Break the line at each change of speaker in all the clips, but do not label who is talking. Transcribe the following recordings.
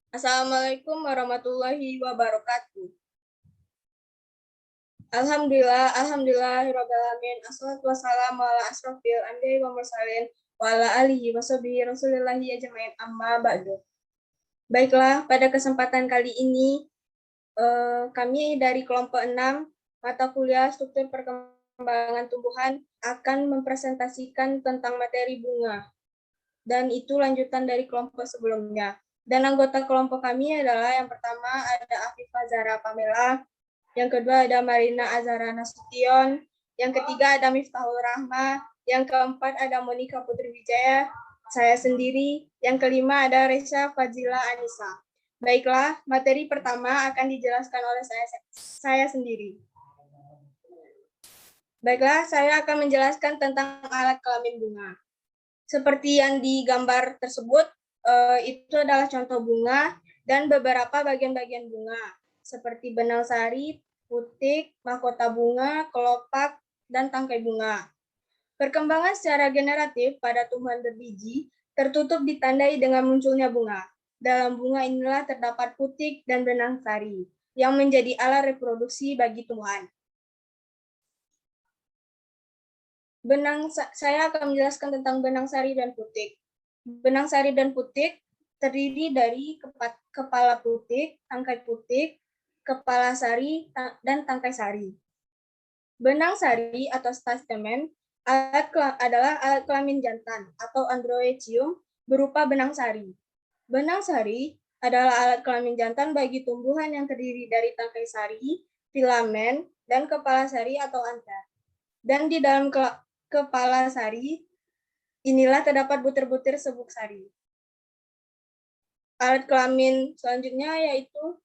Assalamualaikum warahmatullahi wabarakatuh. Alhamdulillahirrabbilalamin. Assalatu wassalamu ala asrofil anbiya'i wa mursalin wa ala alihi wa sahbihi rasulillahi ajma'in amma ba'du. Baiklah, pada kesempatan kali ini kami dari kelompok 6 mata kuliah struktur perkembangan tumbuhan akan mempresentasikan tentang materi bunga. Dan itu lanjutan dari kelompok sebelumnya. Dan anggota kelompok kami adalah yang pertama ada Afifah Zahra Pamela, yang kedua ada Marina Azhara Nasution, yang ketiga ada Miftahul Rahma, yang keempat ada Monika Putri Wijaya, saya sendiri, yang kelima ada Resya Fazila Anissa. Baiklah, materi pertama akan dijelaskan oleh saya sendiri. Baiklah, saya akan menjelaskan tentang alat kelamin bunga. Seperti yang digambar tersebut, itu adalah contoh bunga dan beberapa bagian-bagian bunga, seperti benang sari, putik, mahkota bunga, kelopak, dan tangkai bunga. Perkembangan secara generatif pada tumbuhan berbiji tertutup ditandai dengan munculnya bunga. Dalam bunga inilah terdapat putik dan benang sari, yang menjadi alat reproduksi bagi tumbuhan. Saya akan menjelaskan tentang benang sari dan putik. Benang sari dan putik terdiri dari kepala putik, tangkai putik, kepala sari, dan tangkai sari. Benang sari atau stamen adalah alat kelamin jantan atau androecium berupa benang sari. Benang sari adalah alat kelamin jantan bagi tumbuhan yang terdiri dari tangkai sari, filamen, dan kepala sari atau antar. Dan di dalam kepala sari, inilah terdapat butir-butir sebuk sari. Alat kelamin selanjutnya yaitu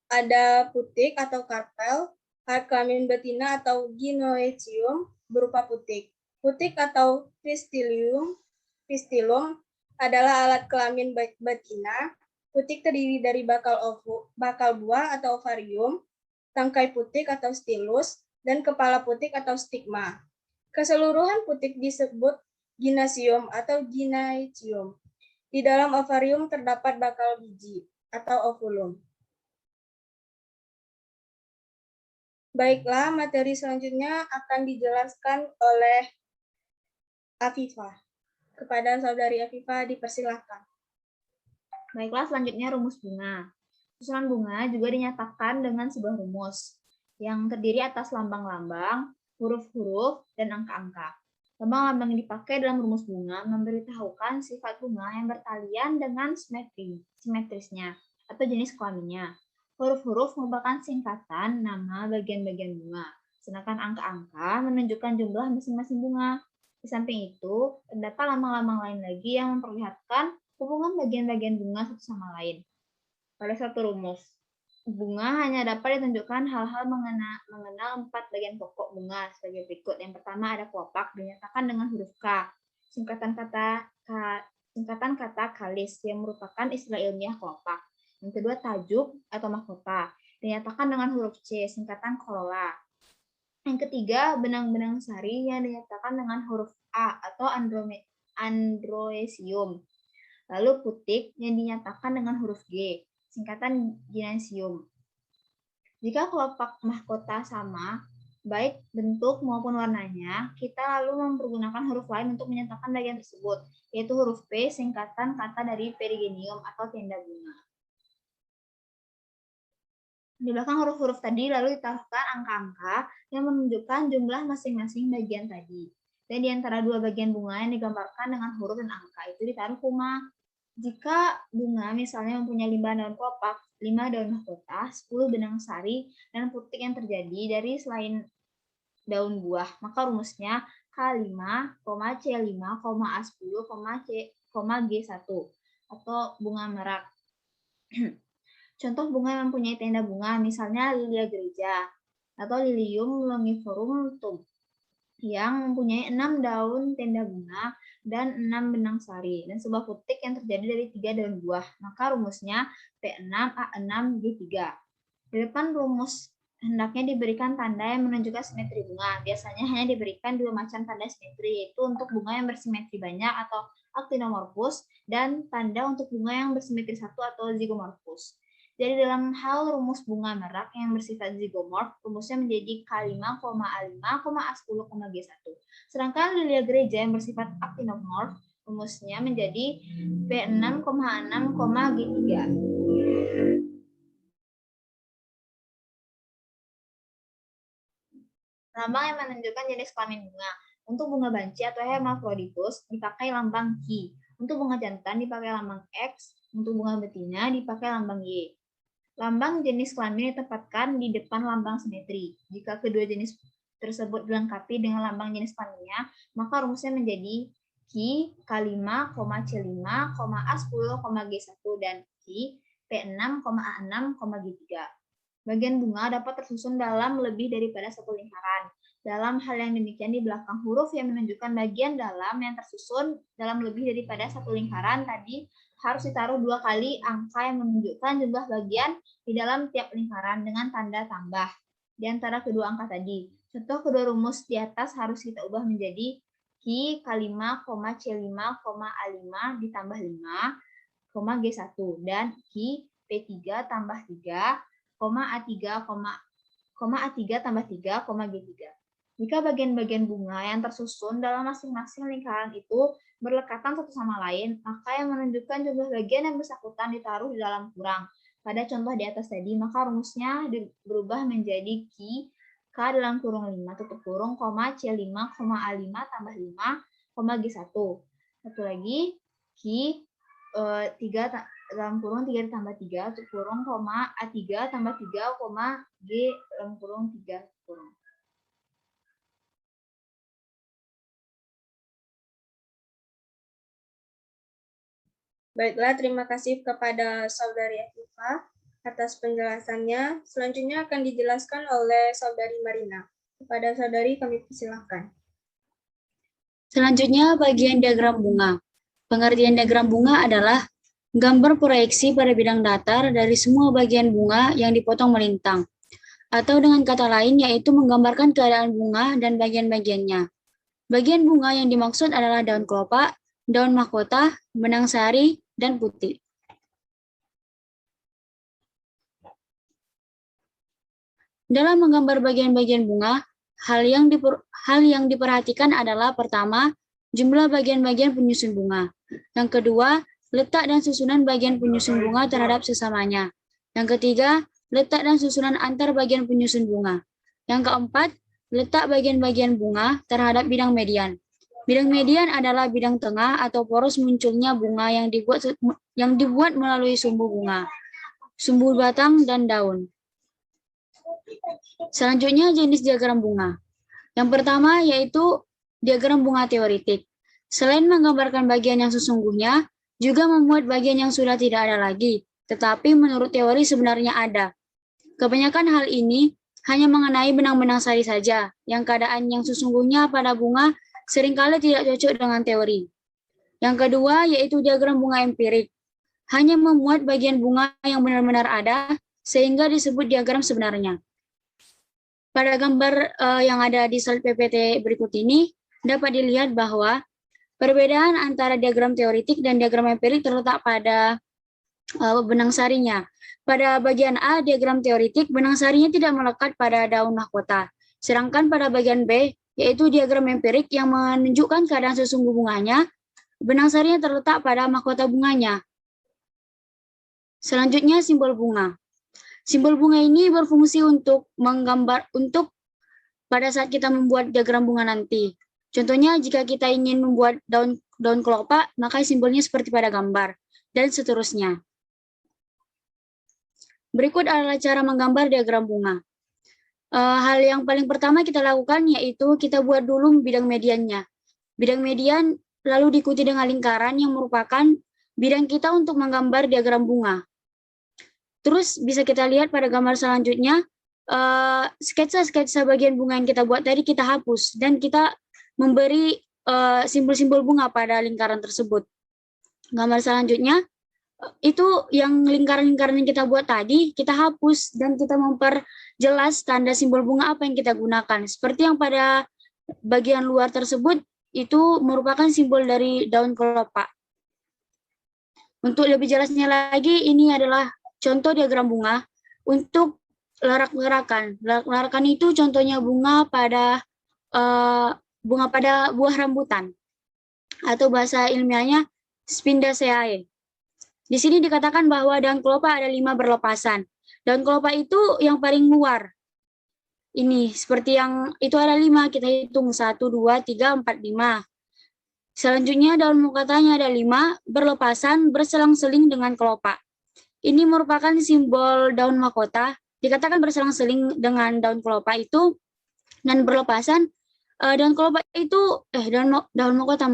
ada putik atau karpel, alat kelamin betina atau gynoecium berupa putik. Putik atau pistilum adalah alat kelamin betina. Putik terdiri dari bakal buah atau ovarium, tangkai putik atau stilus, dan kepala putik atau stigma. Keseluruhan putik disebut gynecium atau gynaecium. Di dalam ovarium terdapat bakal biji atau ovulum. Baiklah, materi selanjutnya akan dijelaskan oleh Afifah. Kepada saudari Afifah dipersilahkan.
Baiklah, selanjutnya rumus bunga. Susunan bunga juga dinyatakan dengan sebuah rumus yang terdiri atas lambang-lambang, huruf-huruf, dan angka-angka. Lambang-lambang yang dipakai dalam rumus bunga memberitahukan sifat bunga yang bertalian dengan simetrisnya atau jenis kelaminnya. Huruf-huruf merupakan singkatan nama bagian-bagian bunga, sedangkan angka-angka menunjukkan jumlah masing-masing bunga. Di samping itu, terdapat lambang-lambang lain lagi yang memperlihatkan hubungan bagian-bagian bunga satu sama lain. Pada satu rumus, bunga hanya dapat ditunjukkan hal-hal mengenal 4 bagian pokok bunga sebagai berikut. Yang pertama ada kelopak, dinyatakan dengan huruf K. Singkatan kata kalis yang merupakan istilah ilmiah kelopak. Yang kedua tajuk atau mahkota, dinyatakan dengan huruf C, singkatan corolla. Yang ketiga benang-benang sari yang dinyatakan dengan huruf A atau androecium. Lalu putik yang dinyatakan dengan huruf G, singkatan gynecium. Jika kelopak mahkota sama, baik bentuk maupun warnanya, kita lalu mempergunakan huruf lain untuk menyatakan bagian tersebut, yaitu huruf P, singkatan kata dari perigenium atau tenda bunga. Di belakang huruf-huruf tadi lalu ditaruhkan angka-angka yang menunjukkan jumlah masing-masing bagian tadi. Dan di antara dua bagian bunga yang digambarkan dengan huruf dan angka itu ditaruh koma. Jika bunga misalnya mempunyai 5 daun kelopak, 5 daun mahkota, 10 benang sari, dan putik yang terjadi dari selain daun buah, maka rumusnya K5, C5, A10, G1 atau bunga merak. Contoh bunga yang mempunyai tenda bunga, misalnya lilia gereja atau Lilium longiforum tum, yang mempunyai 6 daun tenda bunga dan 6 benang sari, dan sebuah putik yang terjadi dari 3 daun buah. Maka rumusnya P6, A6, G3. Di depan rumus hendaknya diberikan tanda yang menunjukkan simetri bunga. Biasanya hanya diberikan dua macam tanda simetri, yaitu untuk bunga yang bersimetri banyak atau actinomorphous dan tanda untuk bunga yang bersimetri satu atau zygomorphous. Jadi dalam hal rumus bunga merak yang bersifat zygomorph, rumusnya menjadi K5, A5, A10, G1. Sedangkan lilia gereja yang bersifat actinomorph, rumusnya menjadi P6, A6, G3. Lambang yang menunjukkan jenis kelamin bunga. Untuk bunga banci atau hermaphroditus dipakai lambang Ki. Untuk bunga jantan dipakai lambang X. Untuk bunga betina dipakai lambang Y. Lambang jenis kelamin ditempatkan di depan lambang simetri. Jika kedua jenis tersebut dilengkapi dengan lambang jenis kelaminnya, maka rumusnya menjadi Ki K5, C5, A10, G1 dan Ki P6, A6, G3. Bagian bunga dapat tersusun dalam lebih daripada satu lingkaran. Dalam hal yang demikian, di belakang huruf yang menunjukkan bagian dalam yang tersusun dalam lebih daripada satu lingkaran tadi harus ditaruh 2 kali angka yang menunjukkan jumlah bagian di dalam tiap lingkaran dengan tanda tambah di antara kedua angka tadi. Contoh kedua rumus di atas harus kita ubah menjadi Ki K5, C5, A5 ditambah 5, G1 dan Ki P3 tambah 3, A3, tambah 3, G3. Jika bagian-bagian bunga yang tersusun dalam masing-masing lingkaran itu berdekatan satu sama lain, maka yang menunjukkan jumlah bagian yang bersangkutan ditaruh di dalam kurang. Pada contoh di atas tadi, maka rumusnya berubah menjadi Ki K dalam kurung 5, tutup kurung, C5, A5 tambah 5, G1. Satu lagi, Ki 3 dalam kurung 3 ditambah 3, tutup kurung, A3 tambah 3, G dalam kurung 3, kurung.
Baiklah, terima kasih kepada Saudari Afifah atas penjelasannya. Selanjutnya akan dijelaskan oleh Saudari Marina. Kepada Saudari kami persilahkan.
Selanjutnya bagian diagram bunga. Pengertian diagram bunga adalah gambar proyeksi pada bidang datar dari semua bagian bunga yang dipotong melintang. Atau dengan kata lain yaitu menggambarkan keadaan bunga dan bagian-bagiannya. Bagian bunga yang dimaksud adalah daun kelopak, daun mahkota, benang sari, dan putih. Dalam menggambar bagian-bagian bunga, hal yang diperhatikan adalah pertama, jumlah bagian-bagian penyusun bunga. Yang kedua, letak dan susunan bagian penyusun bunga terhadap sesamanya. Yang ketiga, letak dan susunan antar bagian penyusun bunga. Yang keempat, letak bagian-bagian bunga terhadap bidang median. Bidang median adalah bidang tengah atau poros munculnya bunga yang dibuat melalui sumbu bunga, sumbu batang, dan daun. Selanjutnya jenis diagram bunga. Yang pertama yaitu diagram bunga teoritik. Selain menggambarkan bagian yang sesungguhnya, juga memuat bagian yang sudah tidak ada lagi, tetapi menurut teori sebenarnya ada. Kebanyakan hal ini hanya mengenai benang-benang sari saja, yang keadaan yang sesungguhnya pada bunga seringkali tidak cocok dengan teori. Yang kedua yaitu diagram bunga empirik. Hanya memuat bagian bunga yang benar-benar ada, sehingga disebut diagram sebenarnya. Pada gambar yang ada di slide PPT berikut ini, dapat dilihat bahwa perbedaan antara diagram teoritik dan diagram empirik terletak pada benang sarinya. Pada bagian A, diagram teoritik, benang sarinya tidak melekat pada daun mahkota. Sedangkan pada bagian B, yaitu diagram empirik yang menunjukkan keadaan sesungguh bunganya, benang sarinya terletak pada mahkota bunganya. Selanjutnya, simbol bunga. Simbol bunga ini berfungsi untuk pada saat kita membuat diagram bunga nanti. Contohnya, jika kita ingin membuat daun kelopak, maka simbolnya seperti pada gambar, dan seterusnya. Berikut adalah cara menggambar diagram bunga. Hal yang paling pertama kita lakukan yaitu kita buat dulu bidang mediannya. Bidang median lalu diikuti dengan lingkaran yang merupakan bidang kita untuk menggambar diagram bunga. Terus bisa kita lihat pada gambar selanjutnya, sketsa-sketsa bagian bunga yang kita buat tadi kita hapus dan kita memberi simbol-simbol bunga pada lingkaran tersebut. Gambar selanjutnya, itu yang lingkaran-lingkaran yang kita buat tadi, kita hapus dan kita memperjelas tanda simbol bunga apa yang kita gunakan. Seperti yang pada bagian luar tersebut, itu merupakan simbol dari daun kelopak. Untuk lebih jelasnya lagi, ini adalah contoh diagram bunga untuk larak-larakan. Larak-larakan itu contohnya bunga pada buah rambutan, atau bahasa ilmiahnya Spindaceae. Di sini dikatakan bahwa daun kelopak ada 5 berlepasan. Daun kelopak itu yang paling luar. Ini seperti yang itu ada 5, kita hitung 1, 2, 3, 4, 5. Selanjutnya daun mahkotanya ada 5 berlepasan berselang-seling dengan kelopak. Ini merupakan simbol daun mahkota. Dikatakan berselang-seling dengan daun kelopak itu dan berlepasan. Daun kelopak itu daun mahkota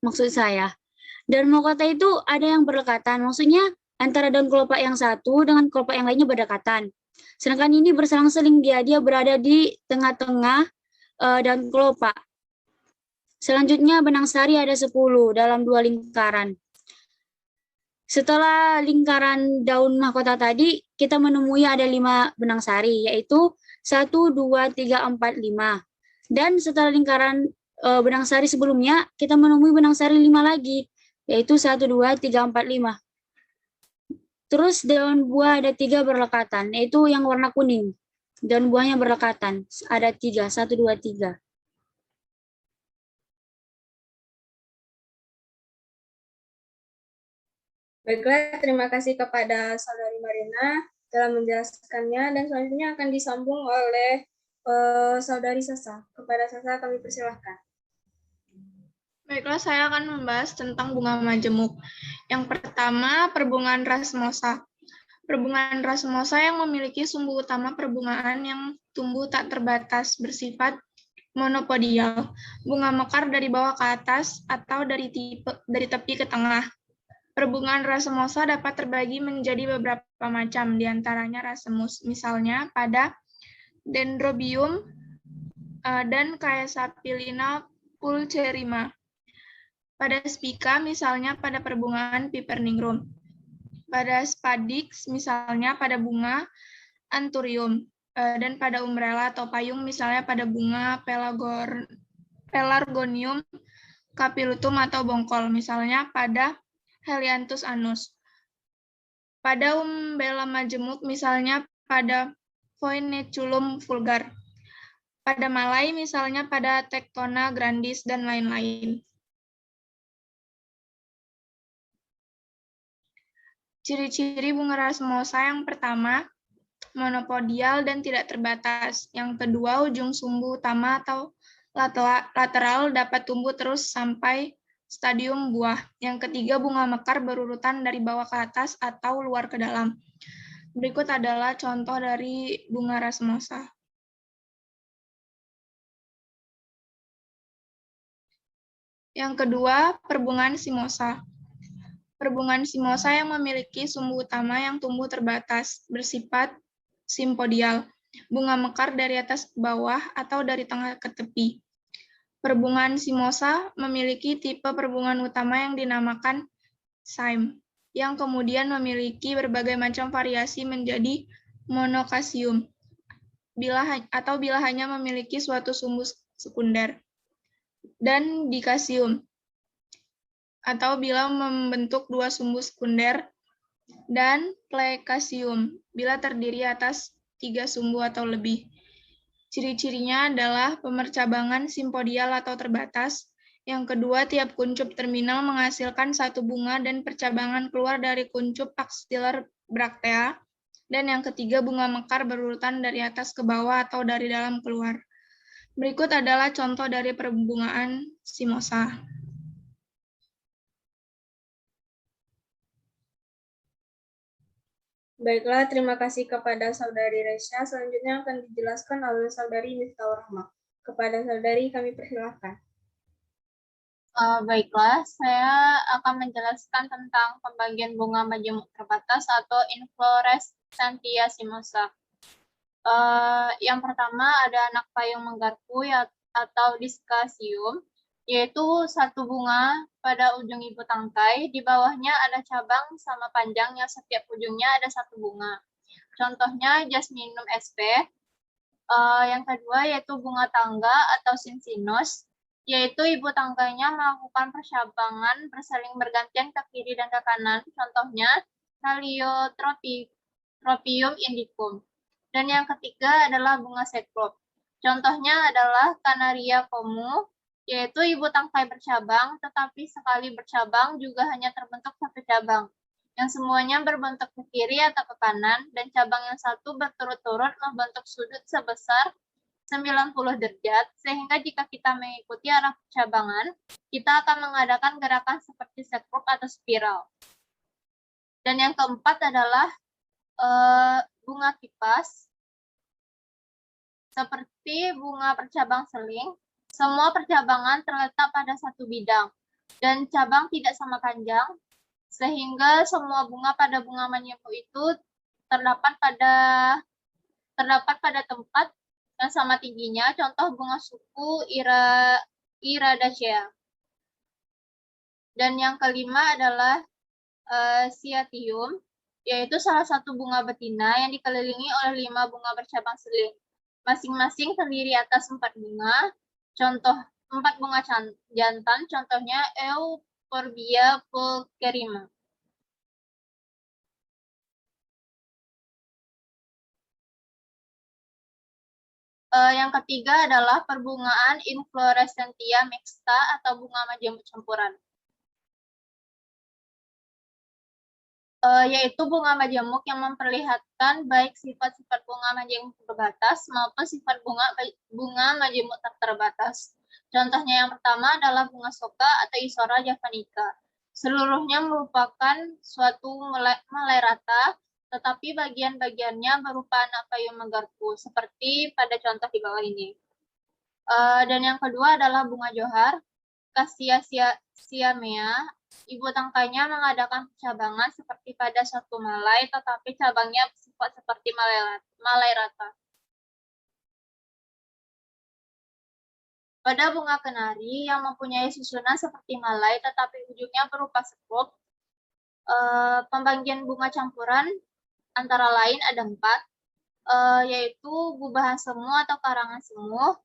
maksud saya. Daun mahkota itu ada yang berdekatan, maksudnya antara daun kelopak yang satu dengan kelopak yang lainnya berdekatan. Sedangkan ini berselang-seling, dia berada di tengah-tengah daun kelopak. Selanjutnya benang sari ada 10 dalam 2 lingkaran. Setelah lingkaran daun mahkota tadi, kita menemui ada 5 benang sari, yaitu 1, 2, 3, 4, 5. Dan setelah lingkaran benang sari sebelumnya, kita menemui benang sari 5 lagi, yaitu 1, 2, 3, 4, 5. Terus daun buah ada 3 berdekatan, yaitu yang warna kuning. Daun buahnya berdekatan, ada 3, 1, 2, 3.
Baiklah, terima kasih kepada Saudari Marina telah menjelaskannya, dan selanjutnya akan disambung oleh Saudari Sasa. Kepada Sasa kami persilahkan.
Baiklah, saya akan membahas tentang bunga majemuk. Yang pertama, perbungaan racemosa. Perbungaan racemosa yang memiliki sumbu utama perbungaan yang tumbuh tak terbatas, bersifat monopodial. Bunga mekar dari bawah ke atas atau dari tepi ke tengah. Perbungaan racemosa dapat terbagi menjadi beberapa macam, diantaranya racemus, misalnya pada Dendrobium dan Caesalpina pulcherrima. Pada Spica, misalnya pada perbungaan Pipernigrum. Pada Spadix, misalnya pada bunga Anthurium. Dan pada Umbrella atau payung, misalnya pada bunga Pelargonium capillutum atau bongkol, misalnya pada Helianthus annus. Pada umbella majemuk, misalnya pada Phoeneculum vulgar. Pada Malai, misalnya pada Tectona grandis, dan lain-lain. Ciri-ciri bunga racemosa yang pertama, monopodial dan tidak terbatas. Yang kedua, ujung sumbu utama atau lateral dapat tumbuh terus sampai stadium buah. Yang ketiga, bunga mekar berurutan dari bawah ke atas atau luar ke dalam. Berikut adalah contoh dari bunga racemosa. Yang kedua, perbungaan simosa. Perbungaan simosa yang memiliki sumbu utama yang tumbuh terbatas, bersifat simpodial. Bunga mekar dari atas ke bawah atau dari tengah ke tepi. Perbungaan simosa memiliki tipe perbungaan utama yang dinamakan cyme, yang kemudian memiliki berbagai macam variasi menjadi monocasium, bila hanya memiliki suatu sumbu sekunder, dan dicasium, atau bila membentuk 2 sumbu sekunder, dan pleikasium, bila terdiri atas 3 sumbu atau lebih. Ciri-cirinya adalah pemercabangan simpodial atau terbatas. Yang kedua, tiap kuncup terminal menghasilkan 1 bunga dan percabangan keluar dari kuncup axiller braktea. Dan yang ketiga, bunga mekar berurutan dari atas ke bawah atau dari dalam keluar. Berikut adalah contoh dari perbungaan simosa.
Baiklah, terima kasih kepada Saudari Resya. Selanjutnya akan dijelaskan oleh Saudari Miftahur Rahmah. Kepada Saudari kami persilahkan.
Baiklah, saya akan menjelaskan tentang pembagian bunga majemuk terbatas atau inflorescentia simosa. Yang pertama ada anak payung menggarpu atau Discasium. yaitu satu bunga pada ujung ibu tangkai, di bawahnya ada cabang sama panjang yang setiap ujungnya ada satu bunga. Contohnya Jasminum sp. Yang kedua yaitu bunga tangga atau Cincinus, yaitu ibu tangganya melakukan percabangan bersaling bergantian ke kiri dan ke kanan. Contohnya Heliotropium indicum. Dan yang ketiga adalah bunga Cecrope. Contohnya adalah Canaria comu, yaitu ibu tangkai bercabang, tetapi sekali bercabang juga hanya terbentuk satu cabang, yang semuanya berbentuk ke kiri atau ke kanan, dan cabang yang satu berturut-turut membentuk sudut sebesar 90 derajat, sehingga jika kita mengikuti arah percabangan, kita akan mengadakan gerakan seperti Cecrope atau spiral. Dan yang keempat adalah bunga kipas. Seperti bunga percabang seling, semua percabangan terletak pada satu bidang, dan cabang tidak sama panjang, sehingga semua bunga pada bunga manyemu itu terdapat pada tempat yang sama tingginya. Contoh bunga suku Iridacea. Dan yang kelima adalah Cyathium, yaitu salah satu bunga betina yang dikelilingi oleh 5 bunga bercabang seling. Masing-masing terdiri atas 4 bunga. Contoh 4 bunga jantan, contohnya Euphorbia pulcherrima. Yang ketiga adalah perbungaan inflorescentia mixta atau bunga majemuk campuran. Yaitu bunga majemuk yang memperlihatkan baik sifat-sifat bunga majemuk terbatas maupun sifat bunga majemuk tak terbatas. Contohnya yang pertama adalah bunga soka atau Isora javanica. Seluruhnya merupakan suatu malai rata, tetapi bagian-bagiannya berupa anak payung menggarpu, seperti pada contoh di bawah ini. Dan yang kedua adalah bunga johar, Cassia siamea. Ibu tangkainya mengadakan percabangan seperti pada suatu malai, tetapi cabangnya bersifat seperti malai rata. Pada bunga kenari yang mempunyai susunan seperti malai, tetapi ujungnya berupa sekrup, pembagian bunga campuran antara lain ada 4, yaitu gubahan semu atau karangan semu,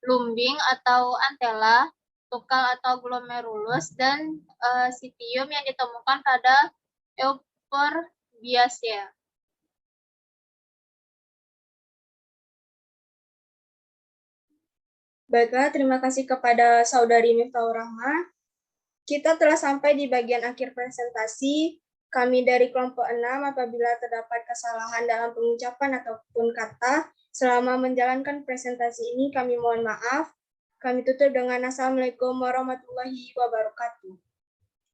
lumbing atau antela, tukal atau glomerulus, dan sitium yang ditemukan pada Euphorbiaceae.
Baiklah, terima kasih kepada Saudari Miftahur Rahmah. Kita telah sampai di bagian akhir presentasi. Kami dari kelompok 6, apabila terdapat kesalahan dalam pengucapan ataupun kata selama menjalankan presentasi ini, kami mohon maaf. Kami tutup dengan Assalamualaikum warahmatullahi wabarakatuh.